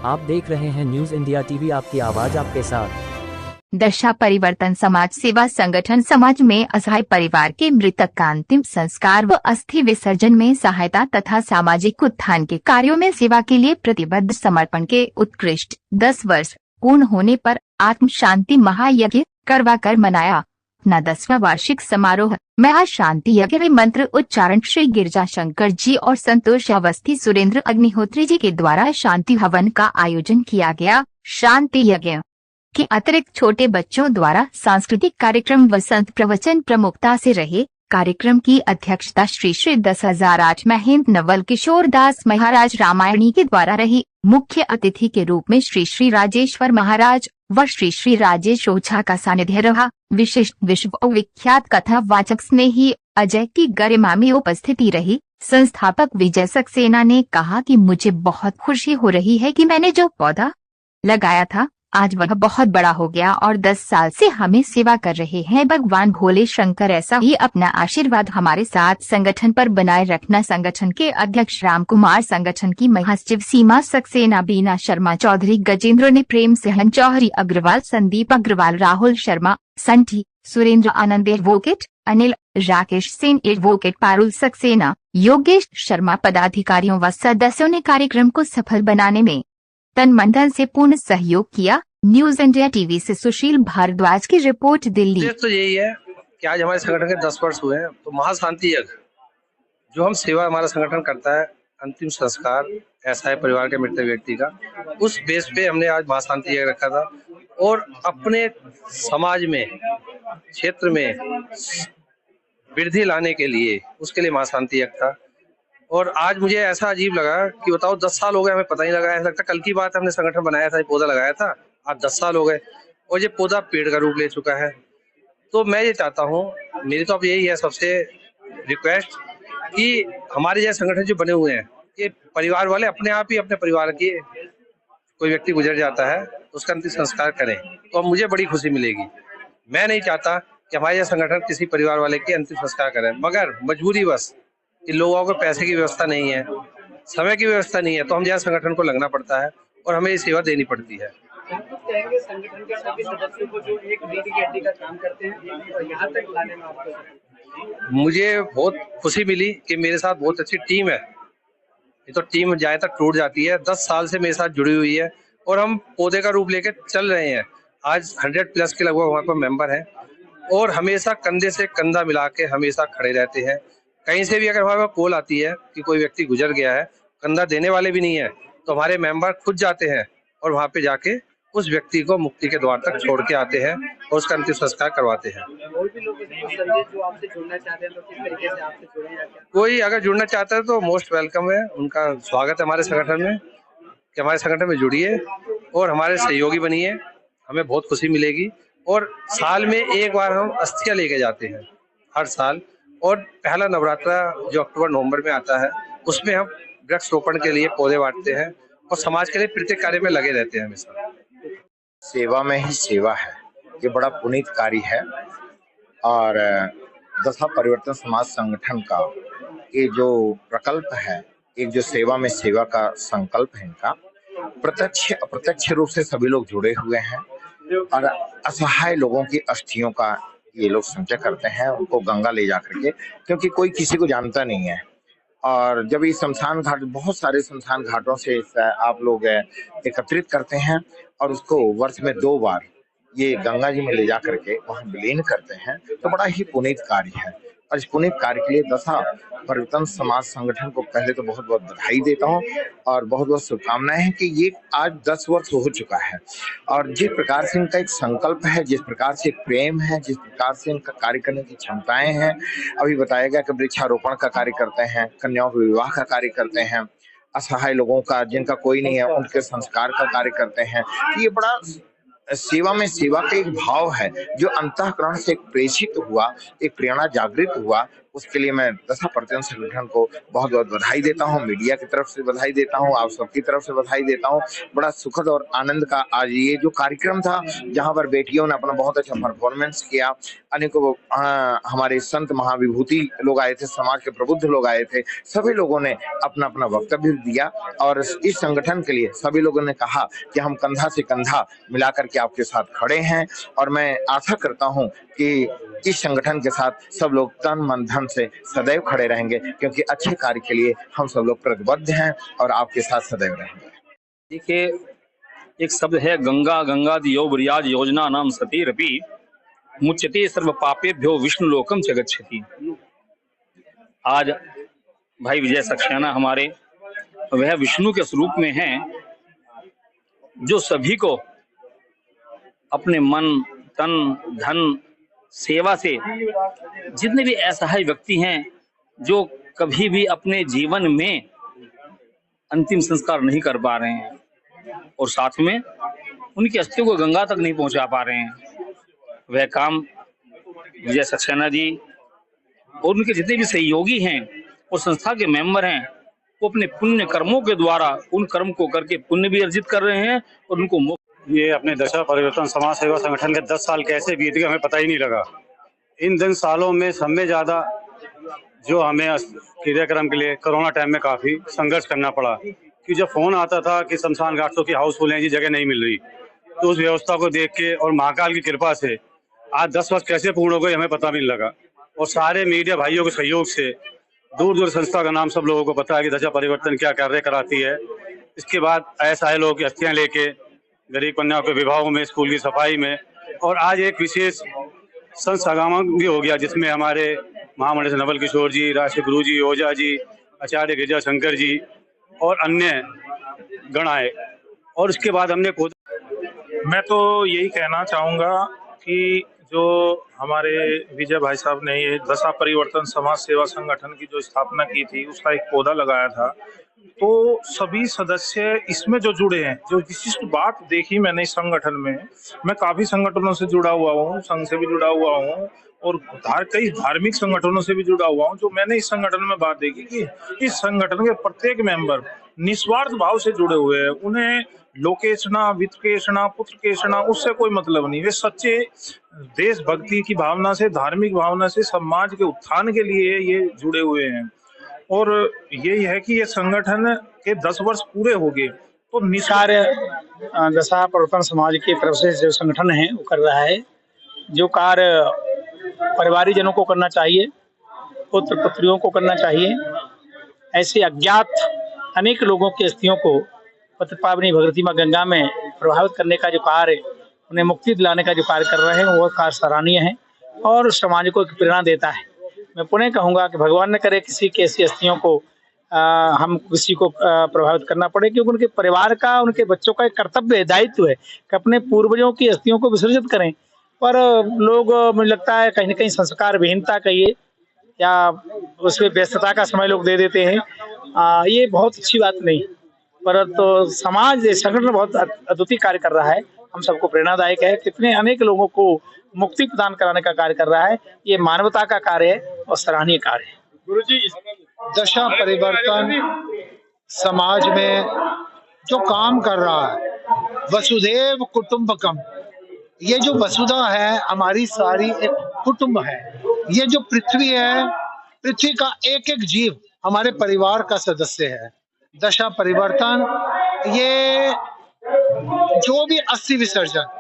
आप देख रहे हैं न्यूज इंडिया टीवी, आपकी आवाज आपके साथ। दशा परिवर्तन समाज सेवा संगठन समाज में असहाय परिवार के मृतक का अंतिम संस्कार व अस्थि विसर्जन में सहायता तथा सामाजिक उत्थान के कार्यों में सेवा के लिए प्रतिबद्ध समर्पण के उत्कृष्ट 10 वर्ष पूर्ण होने पर आत्म शांति महायज्ञ करवाकर मनाया अपना 10वां वार्षिक समारोह। महाशांति यज्ञ में मंत्र उच्चारण श्री गिरजा शंकर जी और संतोष अवस्थी सुरेंद्र अग्निहोत्री जी के द्वारा शांति हवन का आयोजन किया गया। शांति यज्ञ के अतिरिक्त छोटे बच्चों द्वारा सांस्कृतिक कार्यक्रम व संत प्रवचन प्रमुखता से रहे। कार्यक्रम की अध्यक्षता श्री 10,008 महेंद्र नवल किशोर दास महाराज रामायणी के द्वारा रही। मुख्य अतिथि के रूप में श्री राजेश्वर महाराज व श्री राजेश ओझा का सानिध्य रहा। विशिष्ट विश्व विख्यात कथा वाचक स्नेही अजय की गरिमा में उपस्थिति रही। संस्थापक विजय सक्सेना ने कहा कि मुझे बहुत खुशी हो रही है कि मैंने जो पौधा लगाया था आज वह बहुत बड़ा हो गया और 10 साल से हमें सेवा कर रहे हैं। भगवान भोले शंकर ऐसा ही अपना आशीर्वाद हमारे साथ संगठन पर बनाए रखना। संगठन के अध्यक्ष राम कुमार, संगठन की महासचिव सीमा सक्सेना, बीना शर्मा चौधरी, गजेंद्र ने, प्रेम सिंह चौहरी अग्रवाल, संदीप अग्रवाल, राहुल शर्मा, संठी, सुरेंद्र आनंद एडवोकेट, अनिल, राकेश सेन एडवोकेट, पारुल सक्सेना, योगेश शर्मा पदाधिकारियों व सदस्यों ने कार्यक्रम को सफल बनाने में तन मन धन से पूर्ण सहयोग किया। न्यूज इंडिया टीवी से सुशील भारद्वाज की रिपोर्ट, दिल्ली। तो यही है कि आज हमारे संगठन के 10 वर्ष हुए हैं, तो महाशांति यज्ञ जो हम सेवा हमारा संगठन करता है, अंतिम संस्कार ऐसा है परिवार के मृत व्यक्ति का, उस बेस पे हमने आज महाशांति यज्ञ रखा था और अपने समाज में क्षेत्र में वृद्धि लाने के लिए उसके लिए महाशांति यज्ञ था। और आज मुझे ऐसा अजीब लगा कि बताओ 10 साल हो गए, हमें पता ही लगा। ऐसा लगता कल की बात, हमने संगठन बनाया था, पौधा लगाया था, आज 10 साल हो गए और ये पौधा पेड़ का रूप ले चुका है। तो मैं ये चाहता हूँ, मेरी तो अब यही है सबसे रिक्वेस्ट कि हमारे जैसे संगठन जो बने हुए हैं, ये परिवार वाले अपने आप ही अपने परिवार की कोई व्यक्ति गुजर जाता है तो उसका अंतिम संस्कार करें, तो अब मुझे बड़ी खुशी मिलेगी। मैं नहीं चाहता कि हमारे यह संगठन किसी परिवार वाले के अंतिम संस्कार करें, मगर मजबूरीवश इन लोगों को पैसे की व्यवस्था नहीं है, समय की व्यवस्था नहीं है, तो हम जहाँ संगठन को लगना पड़ता है और हमें ये सेवा देनी पड़ती है। संगठन के सभी सदस्यों को जो एक रीढ़ की हड्डी का काम करते हैं और यहाँ तक लाने में आपको मुझे बहुत खुशी मिली कि मेरे साथ बहुत अच्छी टीम है। ये तो टीम जाए तक टूट जाती है, 10 साल से मेरे साथ जुड़ी हुई है और हम पौधे का रूप लेकर चल रहे हैं। आज 100+ के लगभग वहाँ पर मेंबर हैं और हमेशा कंधे से कंधा मिला के हमेशा खड़े रहते हैं। कहीं से भी अगर हमारे पास कॉल आती है कि कोई व्यक्ति गुजर गया है, कंधा देने वाले भी नहीं है, तो हमारे मेंबर खुद जाते हैं और वहाँ पे जाके उस व्यक्ति को मुक्ति के द्वार तक छोड़ के आते हैं और उसका अंतिम संस्कार करवाते हैं। और भी लोग जो आपसे जुड़ना चाहते हैं तो किस तरीके से आपसे जुड़े जाते हैं? कोई अगर जुड़ना चाहता है तो मोस्ट वेलकम है, उनका स्वागत है हमारे संगठन में कि हमारे संगठन में जुड़िए और हमारे सहयोगी बनिए, हमें बहुत खुशी मिलेगी। और साल में एक बार हम अस्थियां लेके जाते हैं हर साल, और पहला नवरात्रा जो अक्टूबर-नवंबर में आता है उसमें हम वृक्ष रोपण के लिए पौधे बांटते हैं और समाज के लिए प्रत्येक कार्य में लगे रहते हैं हमेशा। सेवा में ही सेवा है, ये बड़ा पुनीत कार्य है। और दशा परिवर्तन समाज संगठन का ये जो प्रकल्प है, एक जो सेवा में सेवा का संकल्प है, इनका प्रत्यक्ष अप्रत्यक्ष रूप से सभी लोग जुड़े हुए हैं और असहाय लोगों की अस्थियों का ये लोग संचय करते हैं, उनको गंगा ले जाकर के, क्योंकि कोई किसी को जानता नहीं है। और जब ये शमशान घाट, बहुत सारे शमशान घाटों से आप लोग एकत्रित करते हैं और उसको वर्ष में 2 बार ये गंगा जी में ले जा करके वहाँ विलीन करते हैं, तो बड़ा ही पुनीत कार्य है। और इस पुनीत कार्य के लिए दशा परिवर्तन समाज संगठन को पहले तो बहुत बहुत बधाई देता हूँ और बहुत बहुत शुभकामनाएं हैं कि ये आज 10 वर्ष हो चुका है। और जिस प्रकार से इनका एक संकल्प है, जिस प्रकार से एक प्रेम है, जिस प्रकार से इनका कार्य करने की क्षमताएं हैं, अभी बताया गया कि वृक्षारोपण का कार्य करते हैं, कन्याओं के विवाह का कार्य करते हैं, असहाय लोगों का जिनका कोई नहीं है उनके संस्कार का कार्य करते हैं। ये बड़ा सेवा में सेवा का एक भाव है जो अंतःकरण से प्रेषित हुआ, एक प्रेरणा जागृत हुआ, उसके लिए मैं दशा परिवर्तन संगठन को बहुत बहुत बधाई देता हूँ, मीडिया की तरफ से बधाई देता हूँ, आप सबकी तरफ से बधाई देता हूँ। बड़ा सुखद और आनंद का आज ये जो कार्यक्रम था, जहाँ पर बेटियों ने अपना बहुत अच्छा परफॉर्मेंस किया। अनेकों हमारे संत महाविभूति लोग आए थे, समाज के प्रबुद्ध लोग आए थे, सभी लोगों ने अपना अपना वक्तव्य दिया और इस संगठन के लिए सभी लोगों ने कहा कि हम कंधा से कंधा मिलाकर के आपके साथ खड़े हैं और मैं आशा करता हूं कि इस संगठन के साथ सब लोग तन मन धन से सदैव खड़े रहेंगे, क्योंकि अच्छे कार्य के लिए हम सब लोग प्रतिबद्ध हैं और आपके साथ सदैव रहेंगे। देखिए, एक शब्द है गंगा गंगादियो ब्रियाज योजना नाम सतीरपि मुच्यते सर्व पापेभ्यो विष्णु लोकम च गच्छति। आज भाई विजय सक्सेना हमारे वह विष्णु के स्वरूप में हैं, जो सभी को अपने मन तन धन सेवा से, जितने भी असहाय व्यक्ति हैं जो कभी भी अपने जीवन में अंतिम संस्कार नहीं कर पा रहे हैं और साथ में उनकी अस्थियों को गंगा तक नहीं पहुंचा पा रहे हैं, वह काम विजय सक्सेना जी और उनके जितने भी सहयोगी हैं और संस्था के मेंबर हैं, वो अपने पुण्य कर्मों के द्वारा उन कर्म को करके पुण्य भी अर्जित कर रहे हैं और उनको ये अपने दशा परिवर्तन समाज सेवा संगठन के 10 साल कैसे बीत गए हमें पता ही नहीं लगा। इन 10 सालों में सब में ज़्यादा जो हमें क्रियाक्रम के लिए कोरोना टाइम में काफ़ी संघर्ष करना पड़ा, कि जब फ़ोन आता था कि शमशान घाटों की हाउसफुल हैं जी, जगह नहीं मिल रही, तो उस व्यवस्था को देख के और महाकाल की कृपा से आज 10 वर्ष कैसे पूर्ण हो गए हमें पता भी नहीं लगा। और सारे मीडिया भाइयों के सहयोग से दूर दूर संस्था का नाम सब लोगों को पता है कि दशा परिवर्तन क्या कार्य कराती है। इसके बाद ऐसा है, लोग अस्थियाँ लेके गरीब कन्याओं के विवाहों में, स्कूल की सफाई में, और आज एक विशेष संत समागम भी हो गया जिसमें हमारे महामंडल नवल किशोर जी, राष्ट्रीय गुरु जी, ओझा जी, आचार्य गिरजा शंकर जी और अन्य गण आए। और उसके बाद हमने खुद, मैं तो यही कहना चाहूँगा कि जो हमारे विजय भाई साहब ने ये दशा परिवर्तन समाज सेवा संगठन की जो स्थापना की थी, उसका एक पौधा लगाया था, तो सभी सदस्य इसमें जो जुड़े हैं, जो विशिष्ट बात देखी मैंने इस संगठन में, मैं काफी संगठनों से जुड़ा हुआ हूँ, संघ से भी जुड़ा हुआ हूँ और कई धार्मिक संगठनों से भी जुड़ा हुआ हूँ। जो मैंने इस संगठन में बात देखी कि इस संगठन के प्रत्येक मेंबर निस्वार्थ भाव से जुड़े हुए हैं। उन्हें लोकेशना, वित्तकेशना, पुत्रकेशना उससे कोई मतलब नहीं। वे सच्चे देशभक्ति की भावना से, धार्मिक भावना से समाज के उत्थान के लिए ये जुड़े हुए हैं। और यही है कि ये संगठन के 10 वर्ष पूरे हो गए तो कार्य दशा परिवर्तन समाज की तरफ से जो संगठन है वो कर रहा है। जो कार्य परिवारी जनों को करना चाहिए, पुत्र पुत्रियों को करना चाहिए, ऐसे अज्ञात अनेक लोगों की अस्थियों को पतिपावनी भगवती मां गंगा में प्रभावित करने का जो कार्य, उन्हें मुक्ति दिलाने का जो कार्य कर रहे हैं, वो कार्य सराहनीय है और समाज को एक प्रेरणा देता है। मैं पुनः कहूँगा कि भगवान न करे किसी की ऐसी अस्थियों को हम किसी को प्रभावित करना पड़े, क्योंकि उनके परिवार का, उनके बच्चों का एक कर्तव्य है, दायित्व है कि अपने पूर्वजों की अस्थियों को विसर्जित करें। पर लोग, मुझे लगता है कहीं न कहीं संस्कार विहीनता कहिए या उसमें व्यस्तता का समय लोग दे देते हैं। ये बहुत अच्छी बात नहीं, परंतु समाज संगठन बहुत अद्वितीय कार्य कर रहा है, हम सबको प्रेरणादायक है। कितने अनेक लोगों को मुक्ति प्रदान कराने का कार्य कर रहा है, ये मानवता का कार्य है और सराहनीय कार्य है। गुरुजी, दशा परिवर्तन समाज में जो काम कर रहा है, वसुधैव कुटुंबकम, ये जो वसुधा है हमारी सारी एक कुटुंब है। ये जो पृथ्वी है, पृथ्वी का एक एक जीव हमारे परिवार का सदस्य है। दशा परिवर्तन ये जो भी अस्थि विसर्जन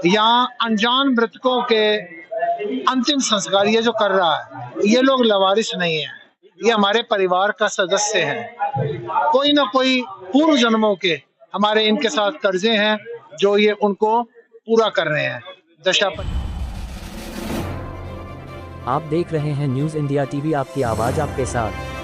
या अनजान मृतकों के अंतिम संस्कार ये जो कर रहा है, ये लोग लवारिस नहीं है, ये हमारे परिवार का सदस्य है। कोई ना कोई पूर्व जन्मों के हमारे इनके साथ कर्जे हैं जो ये उनको पूरा कर रहे हैं। दशा आप देख रहे हैं न्यूज़ इंडिया टीवी, आपकी आवाज आपके साथ।